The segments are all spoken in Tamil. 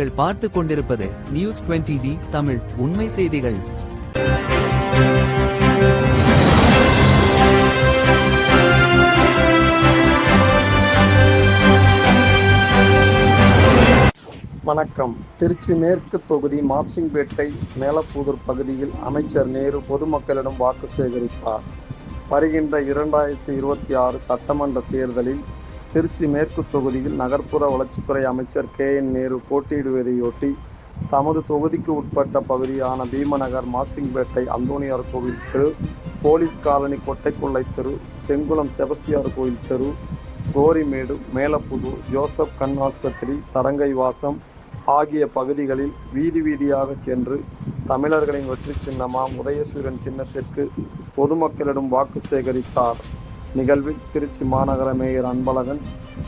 நீங்கள் பார்த்து கொண்டிருப்பது நியூஸ் 20D தமிழ் உண்மை செய்திகள். வணக்கம். திருச்சி மேற்கு தொகுதி மார்சிங்பேட்டை மேலப்புதூர் பகுதியில் அமைச்சர் நேரு பொதுமக்களிடம் வாக்கு சேகரித்தார். வருகின்ற 2026 சட்டமன்ற தேர்தலில் திருச்சி மேற்கு தொகுதியில் நகர்ப்புற வளர்ச்சித்துறை அமைச்சர் KN நேரு போட்டியிடுவதையொட்டி தமது தொகுதிக்கு உட்பட்ட பகுதியான பீமநகர், மார்சிங்பேட்டை அந்தோணியார் கோவில் தெரு, போலீஸ் காலனி கொட்டைக்குள்ளை தெரு, செங்குளம் செபஸ்தியார் கோயில் தெரு, கோரிமேடு, மேலப்புதூர், ஜோசப் கண் ஆஸ்பத்திரி, தரங்கைவாசம் ஆகிய பகுதிகளில் வீதி வீதியாக சென்று தமிழர்களின் வெற்றி சின்னமாம் உதயசூரியன் சின்னத்திற்கு பொதுமக்களிடம் வாக்கு சேகரித்தார். நிகழ்வில் திருச்சி மாநகர மேயர் அன்பழகன்,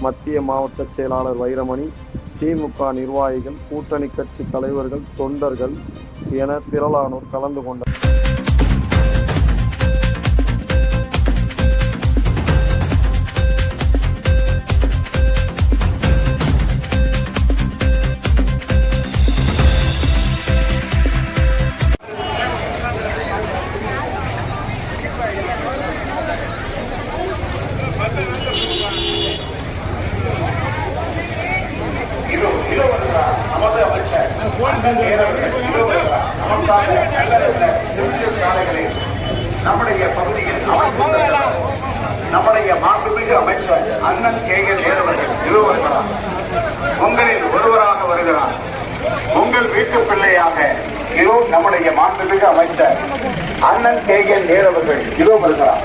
மத்திய மாவட்ட செயலாளர் வைரமணி, திமுக நிர்வாகிகள், கூட்டணி கட்சி தலைவர்கள், தொண்டர்கள் என திரளானோர் கலந்து கொண்டனர். நமது அமைச்சர் நமக்காக நல்ல நல்ல சிறிய சாலைகளில் நம்முடைய பகுதியில் நம்முடைய மாண்புமிகு அமைச்சர் அண்ணன் KN நேரு அவர்கள் இருவர்களார். உங்களில் ஒருவராக வருகிறார். உங்கள் வீட்டு பிள்ளையாக இதோ நம்முடைய மாண்புமிகு அமைச்சர் அண்ணன் KN நேரு அவர்கள் இதோ வருகிறார்.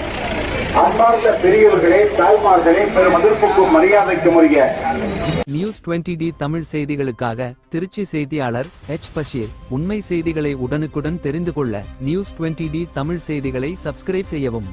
அன்பார்ந்த பெரியவர்களே, தாய்மார்களே, பெரும் மதிப்புக்கும் மரியாதைக்கும் உரிய நியூஸ் 20D தமிழ் செய்திகளுக்காக திருச்சி செய்தியாளர் H. பஷீர். உண்மை செய்திகளை உடனுக்குடன் தெரிந்து கொள்ள நியூஸ் 20D தமிழ் செய்திகளை சப்ஸ்கிரைப் செய்யவும்.